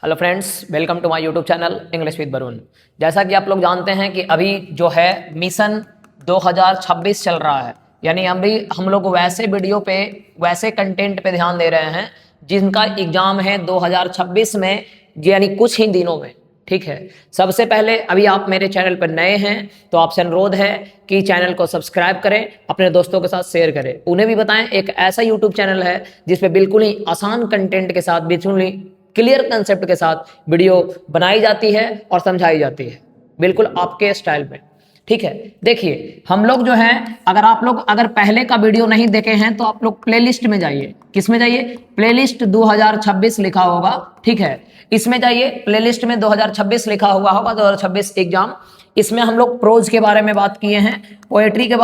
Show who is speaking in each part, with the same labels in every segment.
Speaker 1: Hello friends, welcome to my YouTube channel English with Varun. जैसा कि आप लोग जानते हैं कि अभी जो है मिशन 2026 चल रहा है, यानी हम लोग वैसे वीडियो पे वैसे कंटेंट पे ध्यान दे रहे हैं जिनका एग्जाम है 2026 में, यानी कुछ ही दिनों में। ठीक है, सबसे पहले अभी आप मेरे चैनल पर नए हैं तो आपसे अनुरोध है कि चैनल को सब्सक्राइब करें, अपने दोस्तों के साथ शेयर करें, उन्हें भी बताएं। एक ऐसा यूट्यूब चैनल है जिसपे बिल्कुल ही आसान कंटेंट के साथ, बिल्कुल ही क्लियर कंसेप्ट के साथ वीडियो बनाई जाती है और समझाई जाती है, बिल्कुल आपके स्टाइल में। ठीक है, देखिए हम लोग जो है, अगर पहले का वीडियो नहीं देखे हैं तो आप लोग प्लेलिस्ट में जाइए। किस में जाइए? प्लेलिस्ट 2026 लिखा होगा। ठीक है, इसमें जाइए, प्लेलिस्ट में 2026 लिखा हुआ होगा, 2026 एग्जाम। इसमें हम लोग प्रोज के बारे में बात किए हैं, पोएट्री के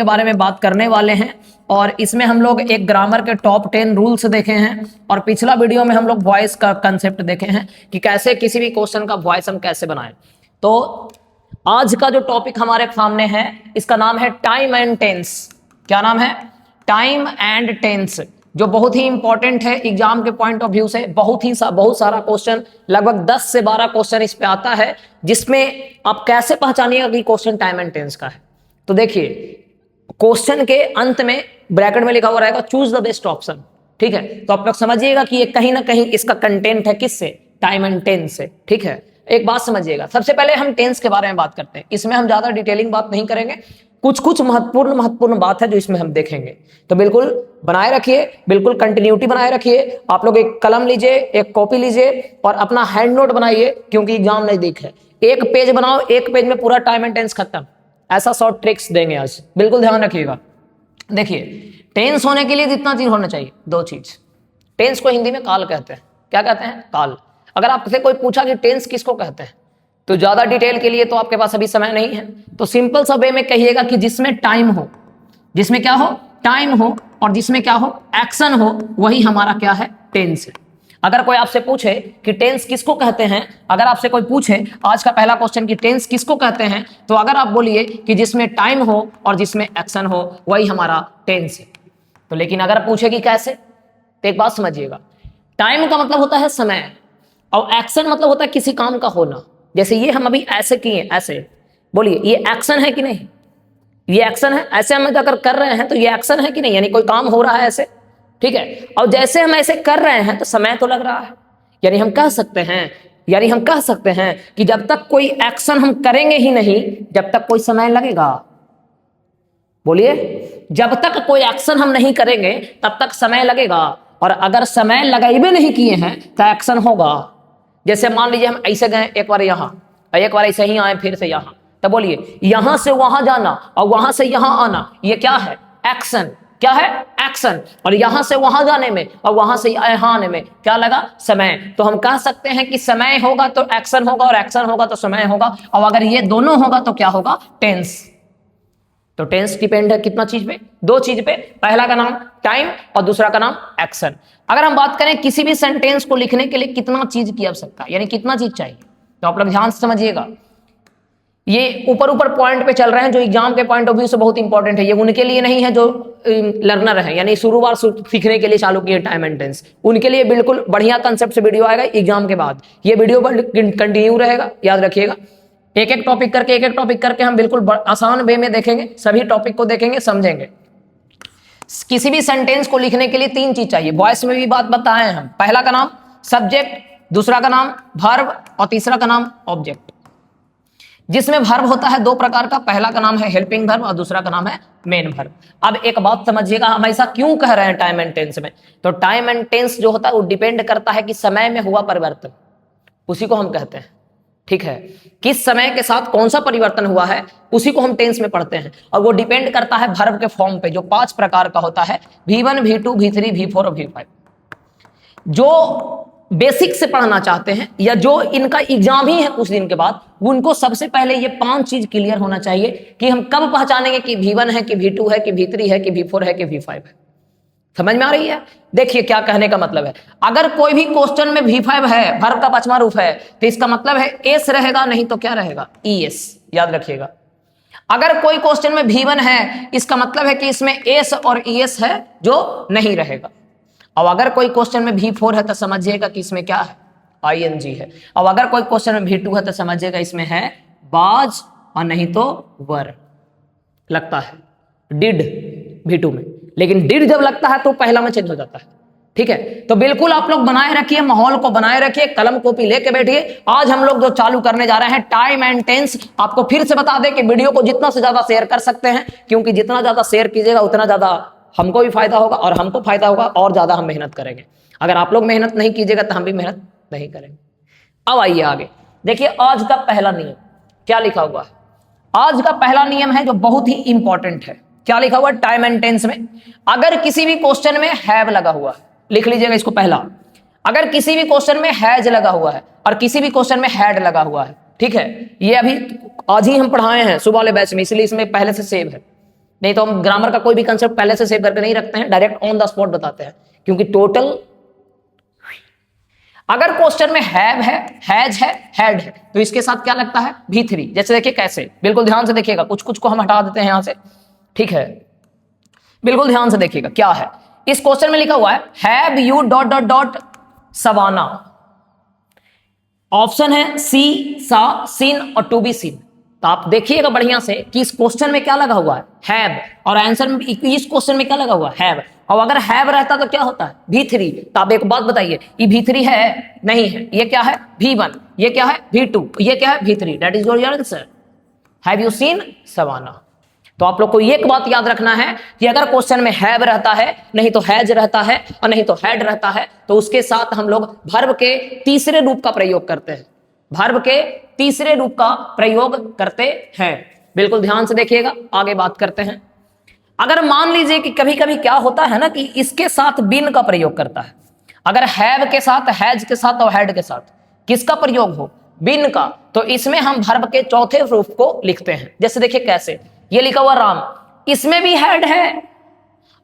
Speaker 1: बारे में बात करने वाले हैं, और इसमें हम लोग एक ग्रामर के टॉप 10 रूल्स देखे हैं, और पिछला वीडियो में हम लोग वॉइस का कंसेप्ट देखे हैं कि कैसे किसी भी क्वेश्चन का वॉइस हम कैसे बनाएं। तो आज का जो टॉपिक हमारे सामने है, इसका नाम है टाइम एंड टेंस। क्या नाम है? टाइम एंड टेंस, जो बहुत ही इंपॉर्टेंट है एग्जाम के पॉइंट ऑफ व्यू से। बहुत सारा क्वेश्चन, लगभग 10 से 12 क्वेश्चन इस पे आता है, जिसमें आप कैसे पहचानिएगा कि क्वेश्चन टाइम एंड टेंस का है। तो देखिए, क्वेश्चन के अंत में ब्रैकेट में लिखा हुआ रहेगा चूज द बेस्ट ऑप्शन। ठीक है, तो आप लोग समझिएगा कि ये कहीं ना कहीं इसका कंटेंट है किससे? टाइम एंड टेंस से। ठीक है, एक बात समझिएगा, सबसे पहले हम टेंस के बारे में बात करते हैं। इसमें हम ज्यादा डिटेलिंग बात नहीं करेंगे, कुछ महत्वपूर्ण बात है जो इसमें हम देखेंगे। तो बिल्कुल बनाए रखिए, बिल्कुल कंटिन्यूटी बनाए रखिए। आप लोग एक कलम लीजिए, एक कॉपी लीजिए और अपना हैंड नोट बनाइए, क्योंकि एग्जाम नजदीक है। एक पेज बनाओ, एक पेज में पूरा टाइम एंड टेंस खत्म। ऐसा शॉर्ट ट्रिक्स देंगे आज, बिल्कुल ध्यान रखिएगा। देखिए, टेंस होने के लिए कितना चीज होना चाहिए? 2 चीज। टेंस को हिंदी में काल कहते हैं। क्या कहते हैं? काल। अगर आपसे कोई पूछा कि टेंस किसको कहते हैं, तो ज्यादा डिटेल के लिए तो आपके पास अभी समय नहीं है, तो सिंपल सा वे में कहिएगा कि जिसमें टाइम हो, जिसमें क्या हो? टाइम हो, और जिसमें क्या हो? एक्शन हो, वही हमारा क्या है? टेंस है। अगर कोई आपसे पूछे कि टेंस किसको कहते हैं, अगर आपसे कोई पूछे आज का पहला क्वेश्चन कि टेंस किसको कहते हैं, तो अगर आप बोलिए कि जिसमें टाइम हो और जिसमें एक्शन हो, वही हमारा टेंस है। तो लेकिन अगर पूछे कि कैसे, तो एक बात समझिएगा, टाइम का मतलब होता है समय, और एक्शन मतलब होता है किसी काम का होना। जैसे ये हम अभी ऐसे किए, ऐसे बोलिए, ये एक्शन है कि नहीं? ये एक्शन है। ऐसे हम अगर कर रहे हैं तो ये एक्शन है कि नहीं? यानी कोई काम हो रहा है ऐसे। ठीक है, और जैसे हम ऐसे कर रहे हैं तो समय तो लग रहा है। यानी हम कह सकते हैं कि जब तक कोई एक्शन हम करेंगे ही नहीं, जब तक कोई समय लगेगा। बोलिए, जब तक कोई एक्शन हम नहीं करेंगे तब तक समय लगेगा, और अगर समय लगाइबे नहीं किए हैं तो एक्शन होगा। जैसे मान लीजिए हम ऐसे गए एक बार यहां, और एक बार ऐसे ही आए फिर से यहां, तो बोलिए, यहां से वहां जाना और वहां से यहां आना, ये क्या है? एक्शन। क्या है? एक्शन। और यहां से वहां जाने में और वहां से यहां आने में क्या लगा? समय। तो हम कह सकते हैं कि समय होगा तो एक्शन होगा, और एक्शन होगा तो समय होगा, और अगर ये दोनों होगा तो क्या होगा? टेंस। तो टेंस डिपेंड है कितना चीज पे? 2 चीज पे। पहला का नाम टाइम और दूसरा का नाम एक्शन। अगर हम बात करें किसी भी सेंटेंस को लिखने के लिए कितना चीज की आवश्यकता, यानी कितना चीज चाहिए, तो आप लोग ध्यान से समझिएगा। ये ऊपर पॉइंट पे चल रहे हैं जो एग्जाम के पॉइंट ऑफ व्यू से बहुत इंपॉर्टेंट है। ये उनके लिए नहीं है जो लर्नर है, यानी शुरुआत सीखने के लिए चालू किए टाइम एंड टेंस, उनके लिए बिल्कुल बढ़िया कंसेप्ट से वीडियो आएगा एग्जाम के बाद। ये वीडियो कंटिन्यू रहेगा, याद रखिएगा। एक एक टॉपिक करके हम बिल्कुल आसान वे में देखेंगे, सभी टॉपिक को देखेंगे, समझेंगे। किसी भी सेंटेंस को लिखने के लिए 3 चीज चाहिए। वॉइस में भी बात बताए हम। पहला का नाम सब्जेक्ट, दूसरा का नाम वर्ब, और तीसरा का नाम ऑब्जेक्ट। जिसमें वर्ब होता है 2 प्रकार का, पहला का नाम है हेल्पिंग वर्ब और दूसरा का नाम है मेन वर्ब। अब एक बात समझिएगा, हम ऐसा क्यों कह रहे हैं टाइम एंड टेंस में? तो टाइम एंड टेंस जो होता है वो डिपेंड करता है कि समय में हुआ परिवर्तन, उसी को हम कहते हैं। ठीक है, किस समय के साथ कौन सा परिवर्तन हुआ है, उसी को हम टेंस में पढ़ते हैं, और वो डिपेंड करता है वर्ब के फॉर्म पे, जो 5 प्रकार का होता है, V1, V2, V3, V4 और V5। जो बेसिक से पढ़ना चाहते हैं या जो इनका एग्जाम ही है कुछ दिन के बाद, उनको सबसे पहले ये 5 चीज क्लियर होना चाहिए कि हम कब पहचानेंगे कि V1 है कि V2 है कि V3 है कि V4 है कि V5 है। समझ में आ रही है? देखिए क्या कहने का मतलब है। अगर कोई भी क्वेश्चन में V5 है, वर्ब का 5वां रूप है, तो इसका मतलब है एस रहेगा, नहीं तो क्या रहेगा? ES। याद रखिएगा। अगर कोई क्वेश्चन में V1 है, इसका मतलब है कि इसमें एस और ES है, जो नहीं रहेगा। और अगर कोई क्वेश्चन में V4 है तो समझिएगा कि इसमें क्या है? ING है। अब अगर कोई क्वेश्चन में V2 है तो समझिएगा इसमें है वाज और नहीं तो वर लगता है, डिड V2 में, लेकिन डिड जब लगता है तो पहला में चेंज हो जाता है। ठीक है, तो बिल्कुल आप लोग बनाए रखिए, माहौल को बनाए रखिए, कलम कॉपी लेके बैठिए। आज हम लोग जो चालू करने जा रहे हैं टाइम एंड टेंस। आपको फिर से बता दें कि वीडियो को जितना से ज्यादा शेयर कर सकते हैं, क्योंकि जितना ज्यादा शेयर कीजिएगा उतना ज्यादा हमको भी फायदा होगा और हमको फायदा होगा और ज्यादा हम मेहनत करेंगे। अगर आप लोग मेहनत नहीं कीजिएगा तो हम भी मेहनत नहीं करेंगे। अब आइए आगे देखिए, आज का पहला नियम क्या लिखा हुआ है। आज का पहला नियम है जो बहुत ही इंपॉर्टेंट है। क्या लिखा हुआ है टाइम एंड टेंस में? अगर किसी भी क्वेश्चन में हैव लगा हुआ है, लिख लीजिएगा इसको पहला। अगर किसी भी क्वेश्चन में हैज लगा हुआ है और किसी भी क्वेश्चन में हैड लगा हुआ है, ठीक है, ये अभी आज ही हम पढ़ाए हैं सुबह वाले बैच में, इसलिए इसमें पहले से सेव है। नहीं तो हम ग्रामर का कोई भी कंसेप्ट पहले से सेव करके नहीं रखते हैं, डायरेक्ट ऑन द स्पॉट बताते हैं, क्योंकि टोटल अगर क्वेश्चन में हैव है, हैज है, हैड है, तो इसके साथ क्या लगता है? V3। जैसे देखिए कैसे, बिल्कुल ध्यान से देखिएगा, कुछ कुछ को हम हटा देते हैं यहां से, ठीक है, बिल्कुल ध्यान से देखिएगा क्या है। इस क्वेश्चन में लिखा हुआ है have you dot dot dot Savannah. Option है सी, सा, सीन और टू बी सीन। तो आप देखिएगा बढ़िया से कि इस क्वेश्चन में क्या लगा हुआ है? हैव। और आंसर में इस क्वेश्चन में क्या लगा हुआ है? हैव। और अगर हैव रहता तो क्या होता है? V3। तो आप एक बात बताइए, ये V3 है? नहीं है। ये क्या है? V1। ये क्या है? V2। ये क्या है? V3। That is your answer. Have you seen Savannah. तो आप लोग को एक बात याद रखना है कि अगर क्वेश्चन में हैव रहता है, नहीं तो हैज रहता है और नहीं तो हैड रहता है, तो उसके साथ हम लोग वर्ब के तीसरे रूप का प्रयोग करते हैं। वर्ब के तीसरे रूप का प्रयोग करते हैं। बिल्कुल ध्यान से देखिएगा, आगे बात करते हैं। अगर मान लीजिए कि कभी कभी क्या होता है ना कि इसके साथ बिन का प्रयोग करता है। अगर हैव के साथ, हैज के साथ और हैड के साथ किसका प्रयोग हो? बिन का। तो इसमें हम वर्ब के चौथे रूप को लिखते हैं। जैसे देखिए कैसे, ये लिखा हुआ राम, इसमें भी हैड है।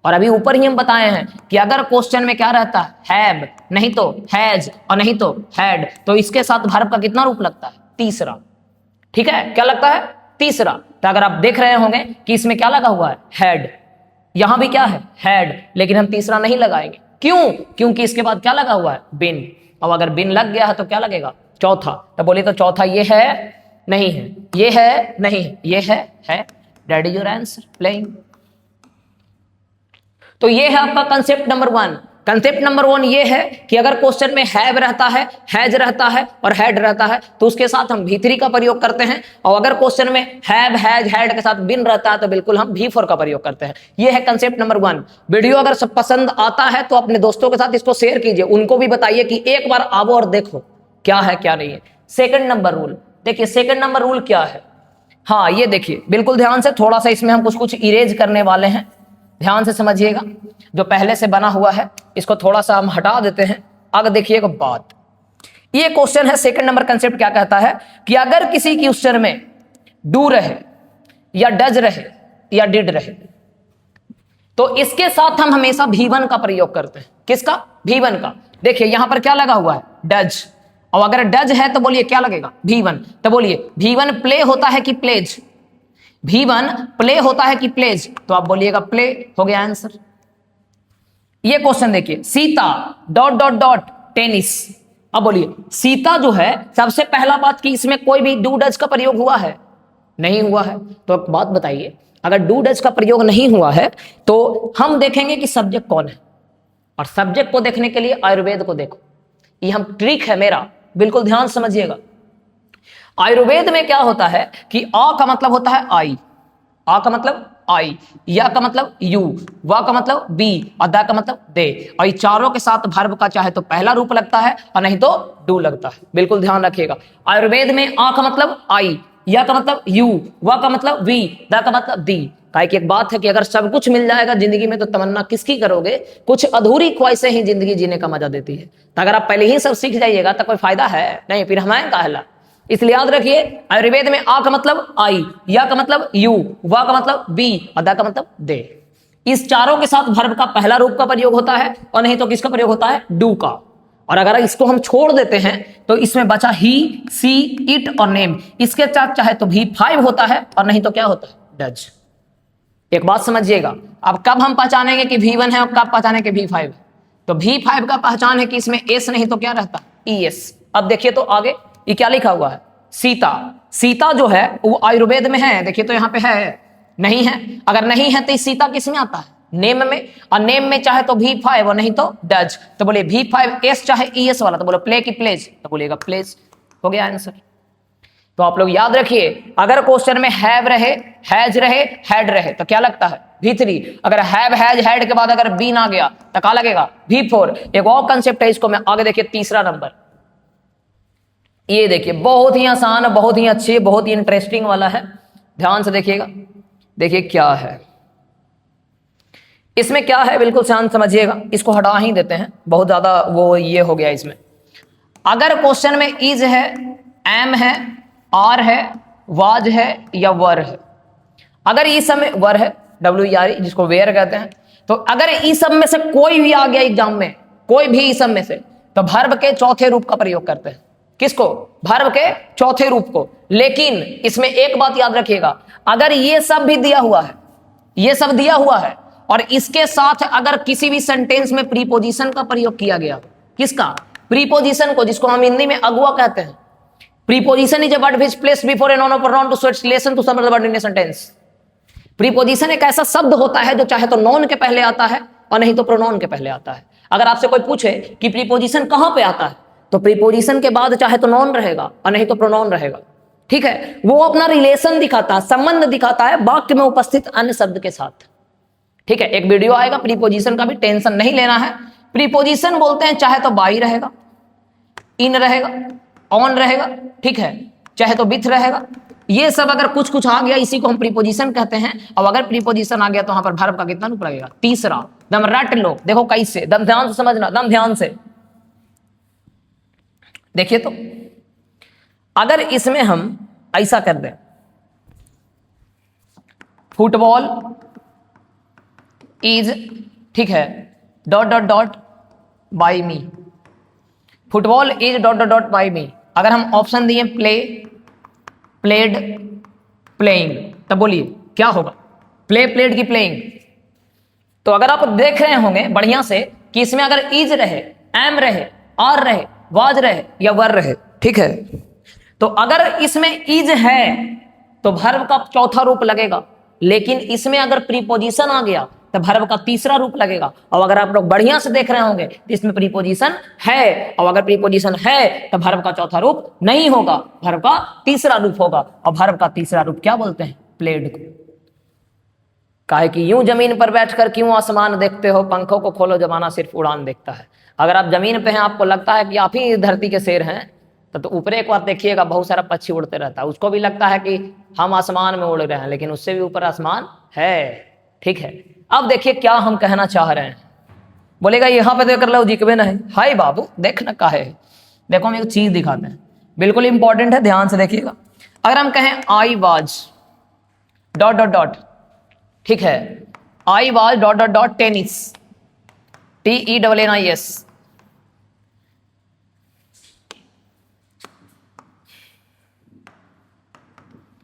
Speaker 1: और अभी ऊपर ही हम बताए हैं कि अगर क्वेश्चन में क्या रहता है? हैव, नहीं तो हैज और नहीं तो हैड, तो इसके साथ वर्ब का कितना रूप लगता है? तीसरा। ठीक है, क्या लगता है? तीसरा। तो अगर आप देख रहे होंगे कि इसमें क्या लगा हुआ है? हैड। यहां भी क्या है? हैड। लेकिन हम तीसरा नहीं लगाएंगे। क्यों? क्योंकि इसके बाद क्या लगा हुआ है? बिन। और अगर बिन लग गया है तो क्या लगेगा? चौथा। तो बोलिए तो चौथा ये है? नहीं है। ये है? नहीं है। ये है। That is your answer playing. तो ये है आपका कंसेप्ट नंबर 1। कंसेप्ट नंबर 1 ये है कि अगर क्वेश्चन में हैव रहता है, हैज रहता है और हैड रहता है, तो उसके साथ हम V3 का प्रयोग करते हैं। और अगर क्वेश्चन में हैव, हैज, हैड के साथ बिन रहता है तो बिल्कुल हम V4 का प्रयोग करते हैं। ये है कंसेप्ट नंबर 1। वीडियो अगर सब पसंद आता है तो अपने दोस्तों के साथ इसको शेयर कीजिए, उनको भी बताइए कि एक बार आओ और देखो क्या है क्या नहीं है। सेकंड नंबर रूल देखिए, सेकंड नंबर रूल क्या है? हाँ, ये देखिए बिल्कुल ध्यान से, थोड़ा सा इसमें हम कुछ कुछ इरेज करने वाले हैं, ध्यान से समझिएगा। जो पहले से बना हुआ है इसको थोड़ा सा हम हटा देते हैं। आगे देखिएगा बात, ये क्वेश्चन है सेकंड नंबर कंसेप्ट क्या कहता है कि अगर किसी क्वेश्चन में डू रहे या डज रहे या डिड रहे, तो इसके साथ हम हमेशा V1 का प्रयोग करते हैं। किसका? V1 का। देखिए यहां पर क्या लगा हुआ है? डज। और अगर डज है तो बोलिए क्या लगेगा? V1। तो बोलिए V1 प्ले होता है कि प्लेज? V1 प्ले होता है कि प्लेज? तो आप बोलिएगा प्ले। हो गया आंसर। ये क्वेश्चन देखिए, Sita dot dot dot tennis. अब बोलिए सीता जो है, सबसे पहला बात कि इसमें कोई भी डू डज का प्रयोग हुआ है? नहीं हुआ है। तो एक बात बताइए, अगर डू डज का प्रयोग नहीं हुआ है तो हम देखेंगे कि सब्जेक्ट कौन है। और सब्जेक्ट को देखने के लिए आयुर्वेद को देखो, ये हम ट्रिक है मेरा, बिल्कुल ध्यान समझिएगा। आयुर्वेद में क्या होता है कि आ का मतलब होता है आई, आ का मतलब आई, या का मतलब यू, वा का मतलब बी और दा का मतलब दे। और ये चारों के साथ वर्ब का चाहे तो पहला रूप लगता है और नहीं तो डू लगता है। बिल्कुल ध्यान रखिएगा। आयुर्वेद में आ का मतलब आई, या का मतलब यू, वा का मतलब वी, दा का मतलब दी। काहे की एक बात है कि अगर सब कुछ मिल जाएगा जिंदगी में तो तमन्ना किसकी करोगे? कुछ अधूरी ख्वाहिशें ही जिंदगी जीने का मजा देती है। तो अगर आप पहले ही सब सीख जाइएगा तो कोई फायदा है नहीं, फिर हमारे कहला। इसलिए याद रखिए, आयुर्वेद में आ का मतलब आई, या का मतलब यू, वा का मतलब बी और दा का मतलब दे। इस चारों के साथ वर्ब का पहला रूप का प्रयोग होता है और नहीं तो किसका प्रयोग होता है? डू का। और अगर इसको हम छोड़ देते हैं तो इसमें बचा ही, सी, इट और नेम। इसके साथ चाहे तो V5 होता है और नहीं तो क्या होता है? डज। एक बात समझिएगा, अब कब हम पहचानेंगे कि V1 है और कब पहचानेंगे कि V5 है? तो V5 का पहचान है कि इसमें एस नहीं तो क्या रहता? ES। अब देखिए तो आगे ये क्या लिखा हुआ है, सीता। सीता जो है वो आयुर्वेद में है, देखिए तो यहाँ पे है, नहीं है। अगर नहीं है तो सीता किस में आता है, नेम में। और नेम में चाहे तो V5 और नहीं तो डज, तो बोले V5S चाहे ES वाला, तो बोले प्ले की प्लेज, तो बोलेगा प्लेज, हो गया आंसर। तो आप लोग याद रखिए, अगर क्वेश्चन में हैव रहे, हैज रहे, हैड रहे तो क्या लगता है V3। अगर हैव हैज हैड के बाद अगर बी ना गया तो क्या लगेगा V4। एक और कंसेप्ट है, इसको मैं आगे देखिए, तीसरा नंबर, ये देखिए बहुत ही आसान, बहुत ही अच्छी, बहुत ही इंटरेस्टिंग वाला है, ध्यान से देखिएगा। देखिए क्या है इसमें, क्या है बिल्कुल शांत समझिएगा, इसको हटा ही देते हैं, बहुत ज्यादा वो ये हो गया इसमें। अगर क्वेश्चन में इज है, एम है, आर है, वाज है या वर है, अगर ई सब में वर है, WER जिसको वेयर कहते हैं, तो अगर ई सब में से कोई भी आ गया एग्जाम में, कोई भी ई सब में से, तो वर्ब के चौथे रूप का प्रयोग करते हैं। किसको, वर्ब के चौथे रूप को। लेकिन इसमें एक बात याद रखिएगा, अगर ये सब भी दिया हुआ है, ये सब दिया हुआ है, और इसके साथ अगर किसी भी सेंटेंस में प्रीपोजिशन का प्रयोग किया गया, किसका, प्रीपोजिशन को, जिसको हम हिंदी में अगुआ कहते हैं। Preposition is a word which placed before a noun और pronoun to show its relation to some other word in a sentence. Preposition एक ऐसा शब्द होता है जो चाहे तो नॉन के पहले आता है और नहीं तो प्रोनाउन के पहले आता है। अगर आपसे कोई पूछे कि प्रीपोजिशन कहां पे आता है, तो प्रीपोजिशन के बाद चाहे तो नॉन रहेगा और नहीं तो प्रोनाउन रहेगा, ठीक है। वो अपना रिलेशन दिखाता है, संबंध दिखाता है वाक्य में उपस्थित अन्य शब्द के साथ, ठीक है। एक वीडियो आएगा प्रीपोजिशन का भी, टेंशन नहीं लेना है। प्रीपोजिशन बोलते हैं चाहे तो बाई रहेगा, इन रहेगा, ऑन रहेगा, ठीक है, चाहे तो विथ रहेगा, ये सब अगर कुछ कुछ आ गया इसी को हम प्रीपोजिशन कहते हैं। और अगर प्रीपोजिशन आ गया तो वहां पर वर्ब का कितना रूप लगेगा, तीसरा। दम रट लो, देखो कैसे, दम ध्यान से समझना, दम ध्यान से देखिए। तो अगर इसमें हम ऐसा कर दें, फुटबॉल इज, ठीक है, dot dot dot by me, football is dot dot dot by me. अगर हम ऑप्शन दिए प्ले, प्लेड, प्लेइंग, तब बोलिए क्या होगा, प्ले, प्लेड की प्लेइंग। तो अगर आप देख रहे होंगे बढ़िया से कि इसमें अगर इज रहे, एम रहे, आर रहे, वाज रहे या वर रहे, ठीक है, तो अगर इसमें इज है तो वर्ब का चौथा रूप लगेगा। लेकिन इसमें अगर प्रीपोजिशन आ गया तो वर्ब का तीसरा रूप लगेगा। और अगर आप लोग बढ़िया से देख रहे होंगे तो इसमें प्रीपोजिशन है, और अगर प्रीपोजिशन है तो वर्ब का चौथा रूप नहीं होगा, वर्ब का तीसरा रूप होगा। और वर्ब का तीसरा रूप क्या बोलते हैं, प्लेड को। काहे कि यूं जमीन पर बैठकर क्यों आसमान देखते हो, पंखों को खोलो जमाना सिर्फ उड़ान देखता है। अगर आप जमीन पे हैं, आपको लगता है कि आप ही धरती के शेर हैं, तो ऊपर एक बार देखिएगा, बहुत सारा पक्षी उड़ते रहता है, उसको भी लगता है कि हम आसमान में उड़ रहे हैं, लेकिन उससे भी ऊपर आसमान है, ठीक है। अब देखिए क्या हम कहना चाह रहे हैं। बोलेगा यहाँ पे देख लो जिकबे नहीं, हाय बाबू देखना का है। देखो हम एक चीज दिखाते हैं, बिल्कुल इंपॉर्टेंट है, ध्यान से देखिएगा। अगर हम कहें I was dot dot dot, ठीक है, I was dot dot dot tennis, TENNIS,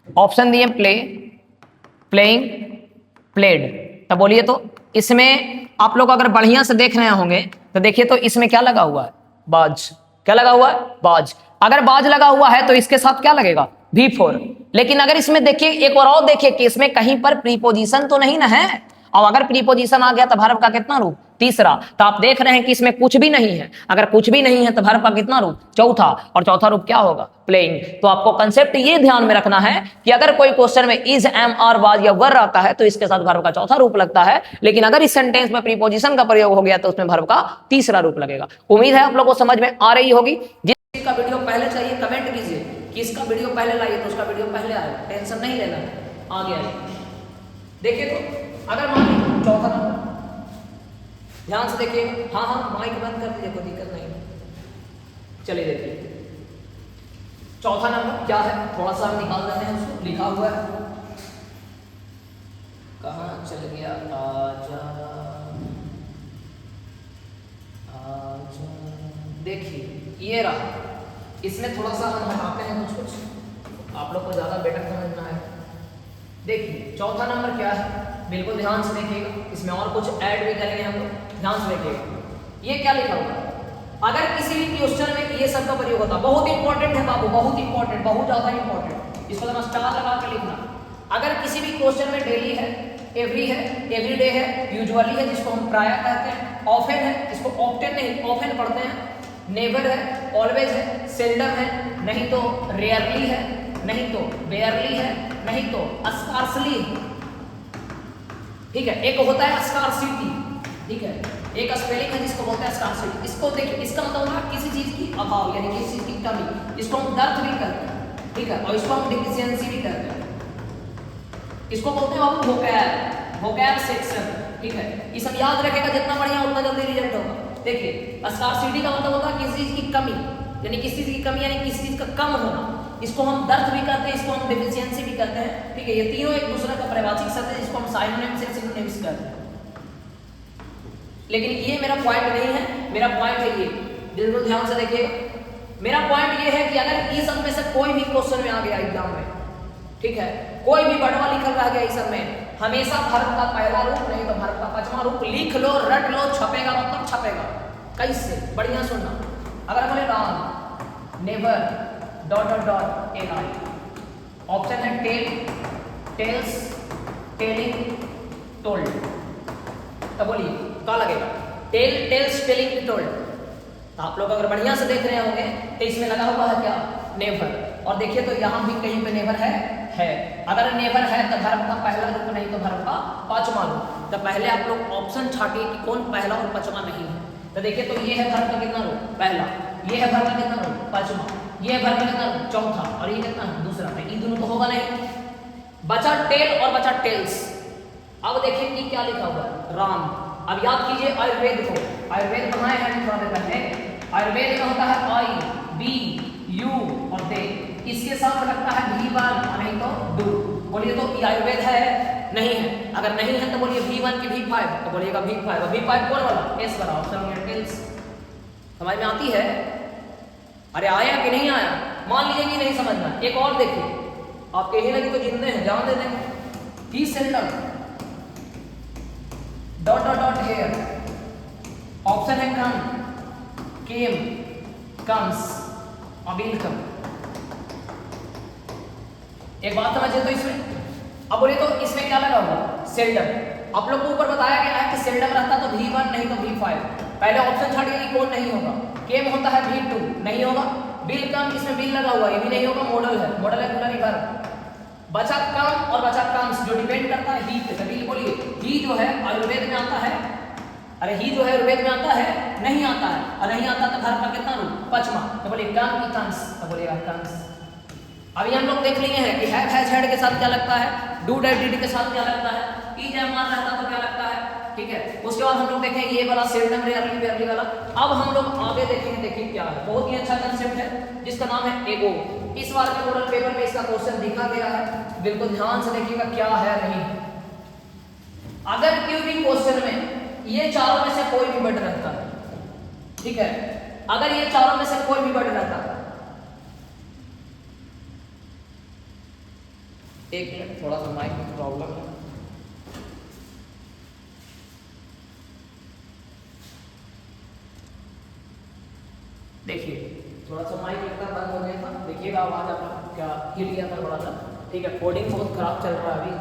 Speaker 1: option दिए प्ले, प्लेइंग, प्लेड, तब बोलिए तो इसमें आप लोग अगर बढ़िया से देख रहे होंगे तो देखिए तो इसमें क्या लगा हुआ है, बाज। क्या लगा हुआ है, बाज। अगर बाज लगा हुआ है तो इसके साथ क्या लगेगा, V4। लेकिन अगर इसमें देखिए एक और देखिए कि इसमें कहीं पर प्रीपोजिशन तो नहीं ना है, और अगर प्रीपोजिशन आ गया तो वर्ब का कितना रूप, तीसरा। तो आप देख रहे हैं कि इसमें कुछ भी नहीं है, अगर कुछ भी नहीं है तो वर्ब का कितना रूप, चौथा, और चौथा रूप क्या होगा, प्लेइंग। तो आपको कंसेप्ट ये ध्यान में रखना है कि अगर कोई क्वेश्चन में इज, एम, आर, वाज या वर आता है तो इसके साथ वर्ब का चौथा रूप लगता है। लेकिन अगर इस सेंटेंस में प्रीपोजिशन का प्रयोग हो गया तो उसमें वर्ब का तीसरा रूप लगेगा। उम्मीद है आप लोगों को समझ में आ रही होगी। जिसका वीडियो पहले चाहिए कमेंट कीजिए कि इसका वीडियो पहले लाइए, तो उसका वीडियो पहले आएगा, टेंशन नहीं लेना, आ गया। देखिए तो अगर मान लीजिए चौथा नंबर, ध्यान से देखिए, हाँ हाँ माइक बंद कर दीजिए, कोई दिक्कत नहीं। चलिए देखिए चौथा नंबर क्या है, थोड़ा सा हम निकाल देते हैं उसको। लिखा हुआ है, कहाँ चल गया, आजा आजा, देखिए ये रहा। इसमें थोड़ा सा हम हटाते हैं कुछ कुछ, आप लोग को ज्यादा बेटर समझना है। देखिए चौथा नंबर क्या है, बिल्कुल ध्यान से देखिएगा, इसमें और कुछ ऐड भी करेंगे हम लोग, ध्यान से देखिएगा। ये क्या लिखा हुआ है, अगर किसी भी क्वेश्चन में ये सब का प्रयोग होता, बहुत इंपॉर्टेंट है बाबू, बहुत इंपॉर्टेंट, बहुत ज्यादा इंपॉर्टेंट, इसको जरा स्टार लगा के लिखना। अगर किसी भी क्वेश्चन में डेली है, एवरी है, एवरीडे है, यूजुअली है जिसको हम प्राय कहते हैं, ऑफन है इसको ऑफ्टन नहीं ऑफन पढ़ते हैं, नेवर है, ऑलवेज है, सेल्डम है, नहीं तो रेयरली है, नहीं तो बेयरली है, नहीं तो स्कार्सली, ठीक है। एक होता है स्कार्सिटी, ठीक है, एक स्पेलिंग है जिसको बोलते हैं स्कार्सिटी। इसको देखिए, इसका मतलब होगा किसी चीज की अभाव यानी किसी चीज की कमी, इसको हम दर्द भी करते हैं, ठीक है, और इसको हम डिफिशियंसी भी करते हैं, इसको बोलते हैं बाबू वोकैब सेक्शन, ठीक है। ये सब याद रखेगा, जितना बढ़िया उतना जल्दी रिजल्ट होगा। देखिए स्कार्सिटी का मतलब होता है किसी चीज की कमी, यानी किसी चीज की कमी यानी किसी चीज का कम होना, इसको हम दर्द भी कहते हैं, इसको हम डिफिशियंसी भी कहते हैं, ठीक है। ये तीनों एक दूसरे का परिभाषिक शब्द है जिसको हम साइनोनिम्स या सिनोनिम्स कहते हैं। लेकिन ये मेरा पॉइंट नहीं है, मेरा पॉइंट है ये, बिल्कुल ध्यान से देखिएगा। मेरा पॉइंट ये है कि अगर ये सब में से कोई भी क्वेश्चन में आ गया एग्जाम में, ठीक है, कोई भी बड़वा लिखल रह गया इस सब में, हमेशा वर्ब का पहला रूप नहीं तो वर्ब का पांचवा रूप लिख लो, रट लो, छपेगा मतलब छपेगा। कैसे? बढ़िया सुनना। अगर बोले Ram, never, dot dot dot L I, option है टेल, टेल्स, टेलिंग, टोल्ड, तो बोलिए क्या लगेगा? Tell, tells, telling, told. तो आप लोग अगर बढ़िया से देख रहे होंगे तो इसमें लगा हुआ है क्या? नेवर। और देखिए तो यहाँ भी कहीं पे नेवर है। अगर नेवर है तो वर्ब का पहला रूप नहीं तो वर्ब का पांचवा रूप। तो पहले आप लोग ऑप्शन छाटिए कि कौन पहला और पांचवा नहीं है। तो देखिए तो ये है वर्ब का कितना रूप? पहला। ये है वर्ब का कितना रूप? पांचवा। ये है वर्ब का कितना रूप? चौथा। और ये कितना है? दूसरा। तो ये दोनों तो होगा नहीं। बचा टेल और बचा टेल्स। अब देखिए कि क्या लिखा हुआ है? राम। अब याद कीजिए आयुर्वेद को। आयुर्वेद बनाए हैं थोड़ा देर पहले। आयुर्वेद में होता है आई, बी, यू और दे। इसके साथ लगता है V1 और नहीं तो डू। बोलिए तो ये आयुर्वेद है? नहीं है। अगर नहीं है तो बोलिए V1 की V5, तो बोलिएगा V5। और V5 कौन वाला? एस वाला, ऑप्शन में टेल्स। समझ में आती है? अरे आया कि नहीं आया? मान लीजिए कि नहीं समझना। एक और देखिए, आप कहीं लगे तो जिंदे हैं, जान दे देंगे। He seldom, dot dot dot here, option है कम, केम, कम्स, अबिल कम। एक बात समझिए तो इसमें, अब बोले तो इसमें क्या लगा हुआ? सेल्डम। आप लोग को ऊपर बताया गया है कि सेल्डम रहता तो V1 नहीं तो V5। पहले ऑप्शन छाड़िए कि कौन नहीं होगा। केम होता है V2, नहीं होगा। बिल कम, इसमें बिल लगा हुआ, ये भी नहीं होगा। मॉडल है, मॉडल है पूरा रिवर्ब। बचा कम और बचा कम्स, जो डिपेंड करता है ही पे। बिल बोलिए ही जो है आयुर्वेद में आता है, अरे ही जो है आयुर्वेद में आता है? नहीं आता है। और नहीं आता तो घर का कितना रूप? पांचवा। तो बोलिए कम की कम्स, तो बोलिएगा कम्स। अभी हम लोग देख लिए हैं कि हैव हैड के साथ क्या लगता है, डू डैड डिड के साथ क्या लगता है, ई जब मान रहता तो क्या लगता है, ठीक है। उसके बाद हम लोग देखेंगे ये वाला सेल्डम, रेयरली, वेयरली वाला। अब हम लोग आगे देखेंगे, देखिए क्या है। बहुत ही अच्छा कंसेप्ट है जिसका नाम है एगो। इस बार के मॉडल पेपर में इसका क्वेश्चन दिखा गया है, बिल्कुल ध्यान से देखिएगा क्या है नहीं। अगर कोई भी क्वेश्चन में ये चारों में से कोई भी वर्ड रहता है, ठीक है, अगर ये चारों में से कोई भी वर्ड रहता है, एक मिनट, थोड़ा सा माइक में प्रॉब्लम है। देखिए थोड़ा सा माइक लगता बंद हो गया था, देखिएगा आवाज आपका क्या हिल गया था थोड़ा सा, ठीक है। कोडिंग बहुत खराब चल रहा है अभी,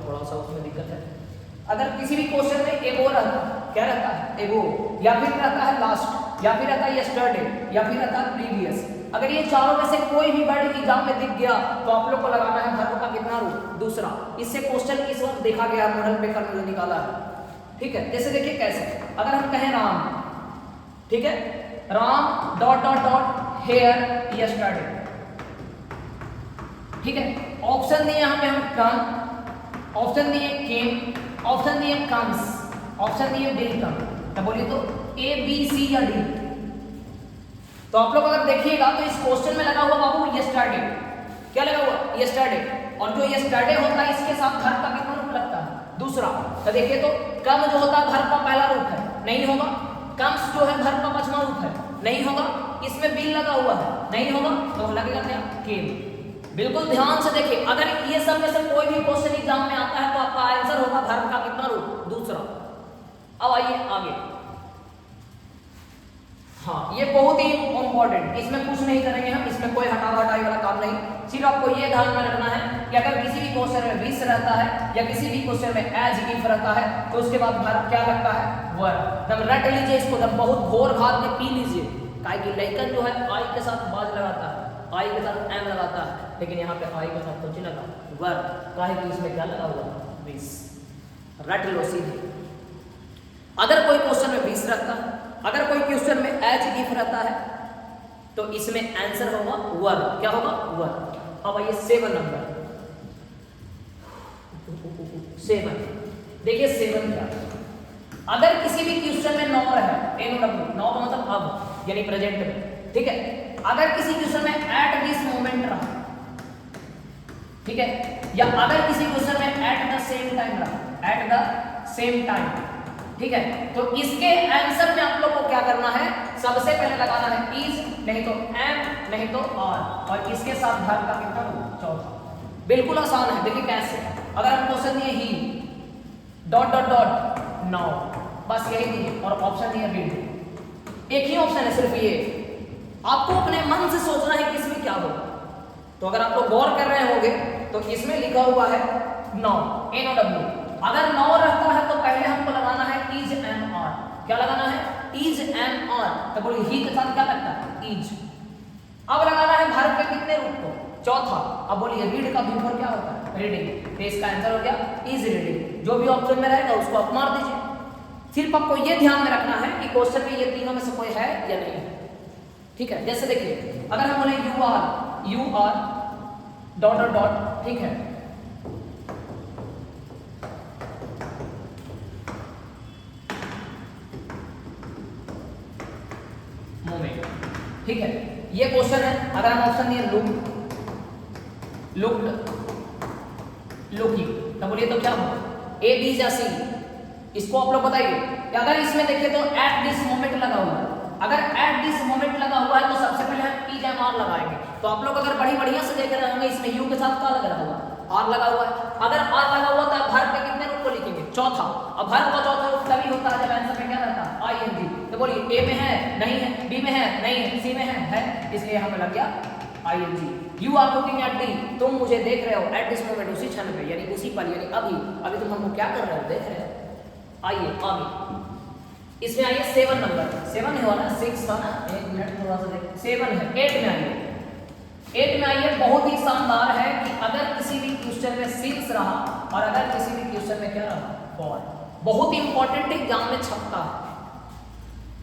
Speaker 1: थोड़ा सा उसमें दिक्कत है। अगर किसी भी क्वेश्चन में एगो रहता, क्या रहता है? एगो, या फिर रहता है लास्ट, या फिर रहता है यस्टरडे, या फिर रहता है प्रीवियस। अगर ये चारों में से कोई भी वर्ड एग्जाम में दिख गया तो आप लोग को लगाना है वर्ब का कितना रूप? दूसरा। इससे क्वेश्चन इस वक्त देखा गया मॉडल पेपर में जो निकाला है, ठीक है। जैसे देखिए कैसे, अगर हम कहें राम, ठीक है, Ram dot dot dot here yesterday, ठीक है। ऑप्शन दिए हमें हम कम, ऑप्शन दिए केम, ऑप्शन दिए कम्स, ऑप्शन दिए बिल कम। तो बोलिए तो ए, बी, सी या डी। तो आप लोग अगर देखिएगा तो इस क्वेश्चन में लगा हुआ बाबू यस्टरडे, क्या लगा हुआ? यस्टरडे। और जो यस्टरडे होता है इसके साथ वर्ब का कितना रूप लगता है? दूसरा। तो देखिए तो कम जो होता है वर्ब का पहला रूप है, नहीं होगा। कम्स जो है वर्ब का पांचवा रूप है, नहीं होगा। इसमें बिल लगा हुआ है, नहीं होगा। तो लगेगा क्या? केम। बिल्कुल ध्यान से देखिए, अगर ये सब में से कोई भी क्वेश्चन एग्जाम में आता है तो आपका आंसर होगा वर्ब का कितना रूप? दूसरा। अब आइए आगे। हाँ, ये बहुत ही इंपॉर्टेंट, इसमें कुछ नहीं करेंगे हम, इसमें कोई हटावा हटाई वाला काम नहीं। सिर्फ आपको ये ध्यान में रखना है कि अगर किसी भी क्वेश्चन में विस रहता है या किसी भी क्वेश्चन में एज इफ रहता है तो उसके बाद वर्ब क्या लगता है, वर्ब। तब रट लीजिए इसको, तब बहुत घोर घात में पी लीजिए, काहे कि लइकन जो है आई के साथ बाज लगाता है, आई के साथ एम लगाता है, लेकिन यहाँ पे आई के साथ कुछ लगा वर्ब, काहे कि इसमें क्या लगा हुआ, विस। रट लो सीधे। अगर कोई क्वेश्चन में विस रहता है, अगर कोई क्वेश्चन में एज इफ रहता है तो इसमें आंसर होगा वर्ब। क्या होगा, वर्ब। अब आइए 7 नंबर, 7। देखिए 7 क्या, अगर किसी भी क्वेश्चन में नॉर है, NOW, नॉर का मतलब अब यानी प्रेजेंट में, ठीक है। अगर किसी क्वेश्चन में एट दिस मोमेंट रहा, ठीक है, या अगर किसी क्वेश्चन में एट द सेम टाइम रहा, एट द सेम टाइम, ठीक है, तो इसके आंसर में आप लोग को क्या करना है, सबसे पहले लगाना है इज, नहीं तो एम, नहीं तो आर, और इसके साथ वर्ब का कितना चौथा। बिल्कुल आसान है, देखिए कैसे। अगर हम क्वेश्चन दिए ही डॉट डॉट डॉट नाउ, बस यही दिए, और ऑप्शन दिया बिल्ड, एक ही ऑप्शन है सिर्फ ये। आपको अपने मन से सोचना है कि इसमें क्या होगा। तो अगर आप लोग गौर कर रहे होंगे तो इसमें लिखा हुआ है नाउ, NOW। अगर नाउ रहता है तो पहले हमको लगाना है इज एम आर। क्या लगाना है, इज एम आर। तो बोलिए ही के साथ क्या लगता है, इज। अब लगाना है वर्ब के कितने रूप को, चौथा। अब बोलिए रीड का बिफोर क्या होता है, रीडिंग। तो इसका आंसर हो गया इज रीडिंग। जो भी ऑप्शन में रहेगा उसको आप मार दीजिए। सिर्फ आपको ये ध्यान में रखना है कि क्वेश्चन में ये तीनों में से कोई है या नहीं है, ठीक है। जैसे देखिए, अगर हम बोले you R dot dot dot, ठीक है, मोमेंट, ठीक है, ये क्वेश्चन है। अगर हम ऑप्शन दिए लुक्ड, लुकिंग, तो बोलिए तो क्या होगा, ए बी या सी। इसको आप लोग बताइए कि अगर इसमें देखिए तो एट दिस मोमेंट लगा हुआ है, अगर एट दिस मोमेंट लगा हुआ है तो सबसे पहले हम इज एम आर लगाएंगे। तो आप लोग अगर बड़ी बढ़िया से देख रहे होंगे, इसमें यू के साथ क्या लग रहा होगा, आर लगा हुआ है। अगर आर लगा हुआ तो वर्ब के कितने रूप को लिखेंगे, चौथा। अब वर्ब का चौथा रूप तभी होता है जब आंसर में क्या रहता है, आईएनजी। तो बोलिए ए में है, नहीं है, बी में है, नहीं है, सी में है, इसलिए यहाँ पे लग गया ING. You are looking at the, तुम मुझे देख रहे हो, एट दिस मोमेंट, उसी क्षण पे, यानी उसी पल, यानी अभी तुम हमको क्या कर रहे हो, देख रहे हो। आइए आगे इसमें आइए 7 नंबर, 7 है ना, 6 था ना, एक मिनट थोड़ा सा देख, 7 है। 8 में आइए, 8 में आइए। बहुत ही शानदार है कि अगर किसी भी क्वेश्चन में सिंस रहा और अगर किसी भी क्वेश्चन में क्या रहा, फॉर। बहुत ही इंपॉर्टेंट एग्जाम में छपता है।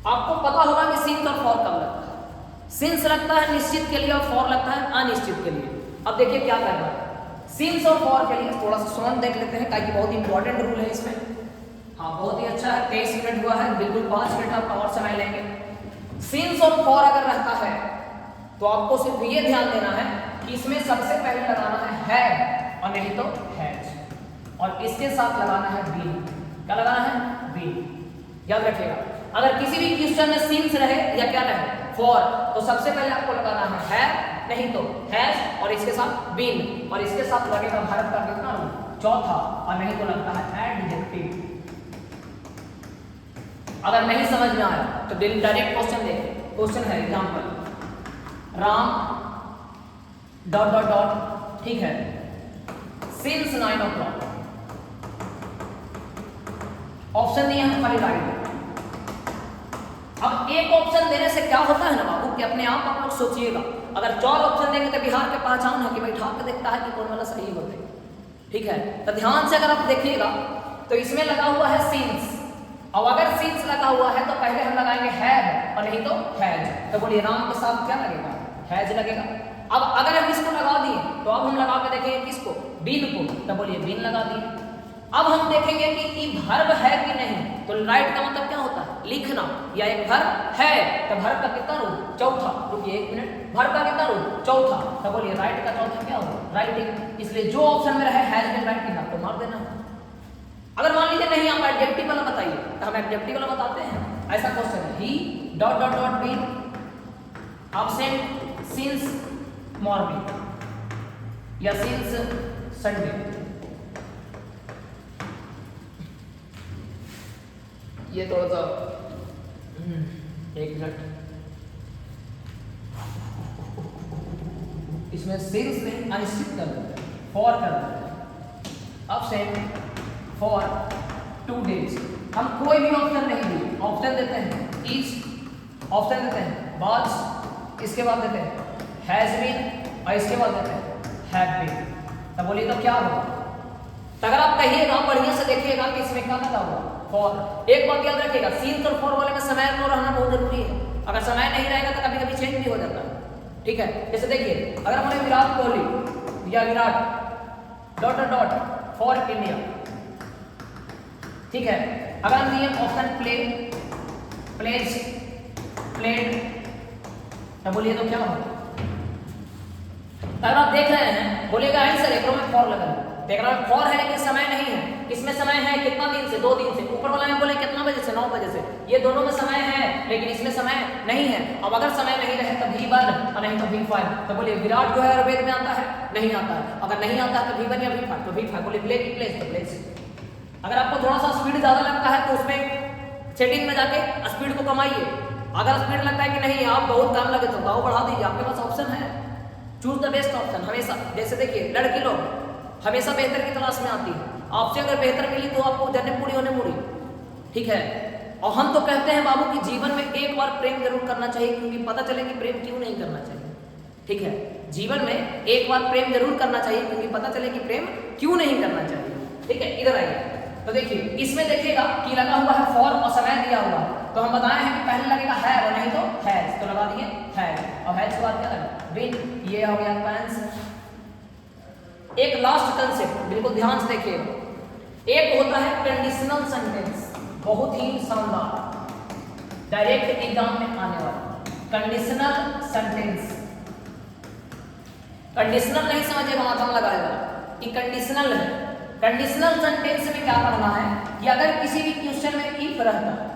Speaker 1: आपको पता होगा कि सिंस और फॉर कब लगता है। सिंस लगता है निश्चित के लिए और फॉर लगता है अनिश्चित के लिए। अब देखिए क्या करना है, सिंस और फॉर के लिए थोड़ा सा शॉर्ट देख लेते हैं, ताकि बहुत ही इंपॉर्टेंट रूल है इसमें। हाँ, बहुत ही अच्छा है, 23 मिनट हुआ है, बिल्कुल 5 मिनट आप और समय लेंगे। सिंस और फॉर अगर रहता है तो आपको सिर्फ ये ध्यान देना है कि इसमें सबसे पहले लगाना है और नहीं तो हैज, और इसके साथ लगाना है बीन। क्या लगाना है, बीन। याद रखिएगा, अगर किसी भी क्वेश्चन में सिंस रहे या क्या रहे, फॉर, तो सबसे पहले आपको लगाना है नहीं तो हैज, और इसके साथ बीन, और इसके साथ लगेगा वर्ब का कितना रूप, चौथा, और नहीं तो लगता है एडजेक्टिव। अगर नहीं समझ में आया तो डायरेक्ट क्वेश्चन देखिए। क्वेश्चन है example, Ram dot dot dot, ठीक है, सिंस 9 o'clock। ऑप्शन दिए हैं, खाली राइट। अब एक ऑप्शन देने से क्या होता है ना बाबू, कि अपने आप लोग सोचिएगा, अगर 4 ऑप्शन देंगे तो बिहार के पहचान है कि भाई ठाक देखता है कि कौन वाला सही होते हैं, ठीक है। तो ध्यान से अगर आप देखिएगा तो इसमें लगा हुआ है सिंस, और अगर सिंस लगा हुआ है तो पहले हम लगाएंगे हैव और नहीं तो हैज। तो बोलिए राम के साथ क्या लगेगा, हैज लगेगा। अब अगर हम इसको लगा दिए तो अब हम लगा के देखेंगे किसको, बीन को। तो बोलिए बीन लगा दिए। अब हम देखेंगे कि वर्ब है कि नहीं। तो राइट का मतलब क्या होता है, लिखना, या एक वर्ब है तो वर्ब का कितना रूप, चौथा। रुकिए एक मिनट, वर्ब का कितना रूप, चौथा। तो बोलिए राइट का चौथा क्या होगा, राइटिंग। इसलिए जो ऑप्शन में रहे हैज बीन राइटिंग, आपको मार देना है। अगर मान लीजिए नहीं आप एडजेक्टिव वाला बताइए तो हम एडजेक्टिव वाला बताते हैं। ऐसा क्वेश्चन है, he dot dot dot been absent since morning या since Sunday। ये थोड़ा सा एक मिनट, इसमें सिंस नहीं अनिश्चित कर देते हैं, फॉर कर देते हैं। अब से फॉर 2 days हम कोई भी ऑप्शन नहीं दिए, ऑप्शन देते हैं ईच, ऑप्शन देते हैं वाज, इसके बाद देते हैं हैज बीन और इसके बाद देते हैं हैव बीन। तब बोलिए तो क्या होगा? तो अगर आप कहिएगा बढ़िया से देखिएगा कि इसमें क्या लगा हुआ फॉर। एक बात याद रखिएगा, सीन और फॉर वाले में समय तो रहना बहुत जरूरी है। अगर समय नहीं रहेगा तो कभी कभी चेंज भी हो जाता है। ठीक है, जैसे देखिए अगर हमने विराट कोहली या Virat dot dot for India, ठीक है, अगर हम दिए ऑप्शन प्ले, प्लेज, प्लेड, तो बोलिए तो क्या होगा? अगर आप देख रहे हैं बोलिएगा आंसर एक में फॉर लगा है, देख रहा है फॉर है लेकिन समय नहीं है। इसमें समय है कितना दिन से? 2 दिन से। ऊपर वाला में बोले कितना बजे से? 9 बजे से। ये दोनों में समय है लेकिन इसमें समय नहीं है। अब अगर समय नहीं रहे तो V1 और नहीं तो V5। तो बोलिए विराट जो है आयुर्वेद में आता है? नहीं आता है। अगर नहीं आता है तो V1 या V5, तो V5। बोलिए प्ले की प्लेस, तो प्लेस। अगर आपको थोड़ा सा स्पीड ज्यादा लगता है तो उसमें सेटिंग में जाके स्पीड को कमाइए। अगर स्पीड लगता है कि नहीं आप बहुत कम लगे तो भाव बढ़ा दीजिए, आपके पास ऑप्शन है। चूज द बेस्ट ऑप्शन हमेशा। जैसे देखिए लड़की लोग हमेशा बेहतर की तलाश में आती है, आपसे अगर बेहतर मिली तो आपको जन्ने पूरी होने मुड़ी। ठीक है, और हम तो कहते हैं बाबू कि जीवन में एक बार प्रेम जरूर करना चाहिए, क्योंकि पता चले कि प्रेम क्यों नहीं करना चाहिए। ठीक है, जीवन में एक बार प्रेम जरूर करना चाहिए क्योंकि पता चले कि प्रेम क्यों नहीं करना चाहिए। ठीक है, इधर आइए तो देखिए इसमें देखिएगा कि लगा हुआ है फॉर और समय दिया हुआ है। तो हम बताए हैं कि पहले लगेगा है और नहीं तो हैज, तो लगा दिए हैज। और हैज के बाद क्या लगा? बीन। ये हो गया आपका आंसर। एक लास्ट कंसेप्ट बिल्कुल ध्यान से देखिएगा, एक होता है कंडीशनल सेंटेंस, बहुत ही शानदार, डायरेक्ट एग्जाम में आने वाला कंडीशनल सेंटेंस। कंडीशनल नहीं समझेगा माथा में लगाएगा कि कंडीशनल है। कंडीशनल सेंटेंस में क्या करना है कि अगर किसी भी क्वेश्चन में इफ रहता है,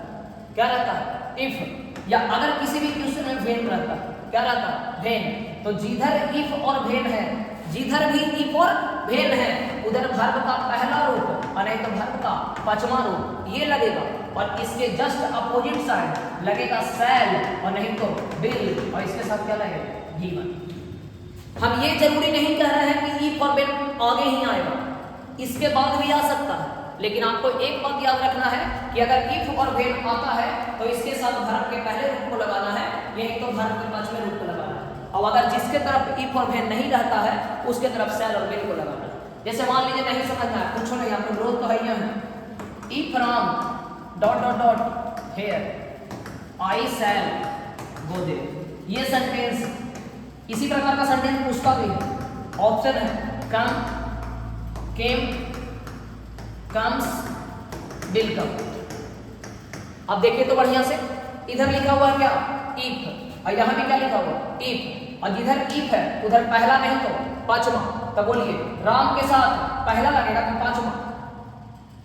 Speaker 1: क्या रहता है? इफ। या अगर किसी भी क्वेश्चन में वेन रहता है, क्या रहता है? वेन। तो जिधर इफ और वेन है, जिधर भी इफ और वेन है, उधर वर्ब का पहला रूप और नहीं तो वर्ब का 5वां रूप ये लगेगा। और इसके जस्ट अपोजिट साइड लगेगा शैल और नहीं तो विल, और इसके साथ क्या लगेगा? गिवन। हम ये जरूरी नहीं कह रहे हैं कि इफ और वेन आगे ही आएगा, इसके बाद भी आ सकता है। लेकिन आपको एक बात याद रखना है कि अगर इफ और वेन आता है तो इसके साथ वर्ब के पहले रूप को लगाना है, नहीं तो वर्ब के 5वें रूप को लगाना है। और अगर जिसके तरफ इफ और वेन नहीं रहता है उसके तरफ शैल और विल को लगाना है। जैसे मान लीजिए नहीं समझना है, पूछो नहीं, आपको ग्रोथ तो है ही है। If Ram dot dot dot here I shall go there, ये सेंटेंस इसी प्रकार का सेंटेंस पूछता भी है। ऑप्शन है come, came, comes, will come. अब देखिए तो बढ़िया से, इधर लिखा हुआ है क्या? इफ, और यहां भी क्या लिखा हुआ? इफ। और जिधर इफ है उधर पहला नहीं तो 5वां। तो बोलिए राम के साथ पहला लगेगा कि 5वां?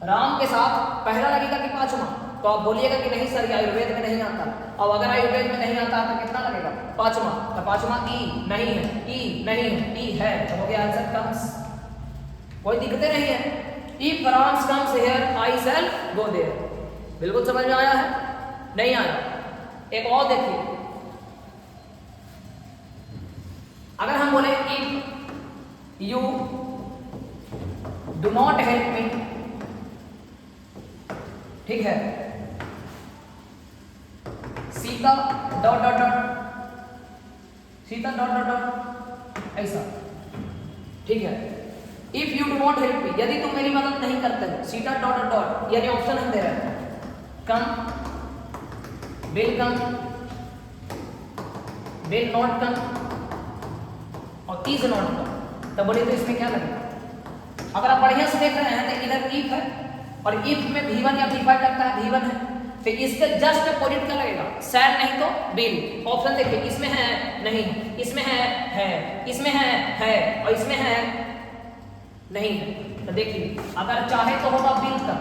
Speaker 1: राम के साथ पहला लगेगा कि 5वां? तो आप बोलिएगा कि नहीं सर ये आयुर्वेद में नहीं आता। अब अगर आयुर्वेद में नहीं आता तो कितना लगेगा? 5वां। तो 5वां ई नहीं है, ई नहीं है, ई है, तो हो गया आंसर कम्स। कोई दिक्कतें नहीं है। If Rams comes here I shall go there. बिल्कुल समझ में आया है? नहीं आया? एक और देखिए, अगर हम बोले if you do not help me, ठीक है, Sita dot dot dot, Sita dot dot dot, ऐसा, ठीक है। If you do not help me, यदि तुम मेरी मदद नहीं करते हो, सीता डॉट डॉट डॉट, यानी ऑप्शन हम दे रहे हैं come, will come, will not come और इज नॉट कम। तो बोलिए तो इसमें क्या लगेगा? अगर आप बढ़िया से देख रहे हैं तो इधर इफ है और इफ में V1 या V5 लगता है, V1 है, तो इसके जस्ट अपोजिट क्या लगेगा? शैल नहीं तो विल। ऑप्शन देखिए, इसमें है नहीं, इसमें है, इसमें है और इसमें है नहीं है। तो देखिए अगर चाहे तो होगा विल कम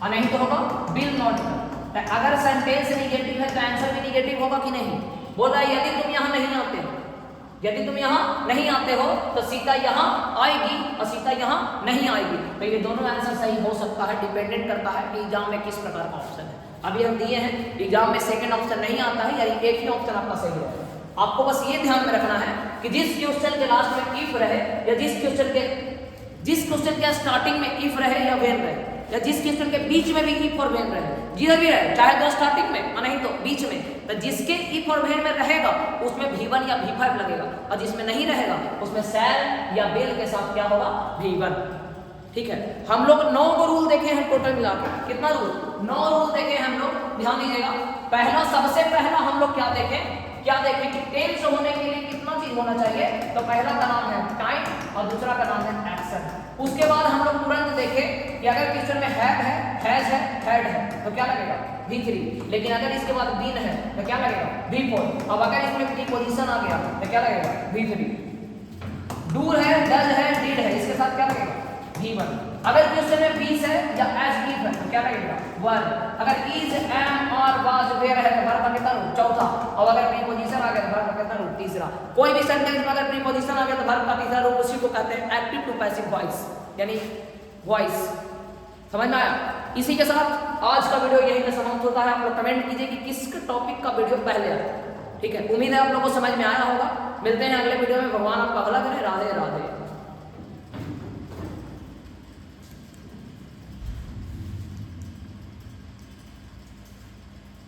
Speaker 1: और नहीं तो होगा विल नॉट कम। तो अगर सेंटेंस निगेटिव है तो आंसर भी निगेटिव होगा कि नहीं? बोल रहा है यदि तुम यहाँ नहीं आते हो, यदि तुम यहाँ नहीं आते हो तो सीता यहाँ आएगी और सीता यहाँ नहीं आएगी। तो ये दोनों आंसर सही हो सकता है, डिपेंडेंट करता है कि एग्जाम में किस प्रकार का ऑप्शन है। अभी हम दिए हैं एग्जाम में सेकंड ऑप्शन नहीं आता है, यानी एक ही ऑप्शन आपका सही है। आपको बस ये ध्यान में रखना है कि जिस क्वेश्चन के लास्ट में इफ रहे या जिस क्वेश्चन के स्टार्टिंग में इफ रहे या वेन रहे या जिस क्वेश्चन के बीच में भी इफ और वेन रहे, जिधर भी रहे, चाहे तो स्टार्टिंग में नहीं तो बीच में, तो जिसके इफ और वेन में रहेगा उसमें V1 या V5 लगेगा, और जिसमें नहीं रहेगा उसमें शैल या विल के साथ क्या होगा, V1। ठीक है, हम लोग 9 को रूल देखे हैं टोटल मिला के। कितना रूल? 9 रूल देखे हैं हम लोग, ध्यान दीजिएगा। पहला, सबसे पहला हम लोग क्या देखें कि टेंस होने के लिए कितना चीज होना चाहिए, तो पहला का नाम है टाइम और दूसरा का नाम है एक्शन। उसके बाद हम लोग तुरंत देखें कि अगर क्वेश्चन में हैव है, हैज है, हैड है तो क्या लगेगा, V3। लेकिन अगर इसके बाद बीन है तो क्या लगेगा, V4। अब अगर इसमें प्रीपोजिशन आ गया तो क्या लगेगा, V3। डू है, डज है, डिड है, इसके साथ क्या लगेगा, V1। अगर क्वेश्चन में बीस है या एज इफ है तो क्या लगेगा, 1। अगर इज, एम, और वाज, वेयर है तो वर्ब का कितना रूप, चौथा। और अगर प्रीपोजिशन आ गया तो वर्ब का कितना रूप, तीसरा। कोई भी सेंटेंस में अगर प्रीपोजिशन आ गया तो वर्ब का तीसरा रूप, उसी को कहते हैं एक्टिव टू पैसिव वॉइस, यानी वॉइस। समझ में आया? इसी के साथ आज का वीडियो यहीं पे समाप्त होता है। आप लोग कमेंट कीजिए कि किस टॉपिक का वीडियो पहले आया। ठीक है, उम्मीद है आप लोगों को समझ में आया होगा। मिलते हैं अगले वीडियो में। भगवान आपका भला करे। राधे राधे।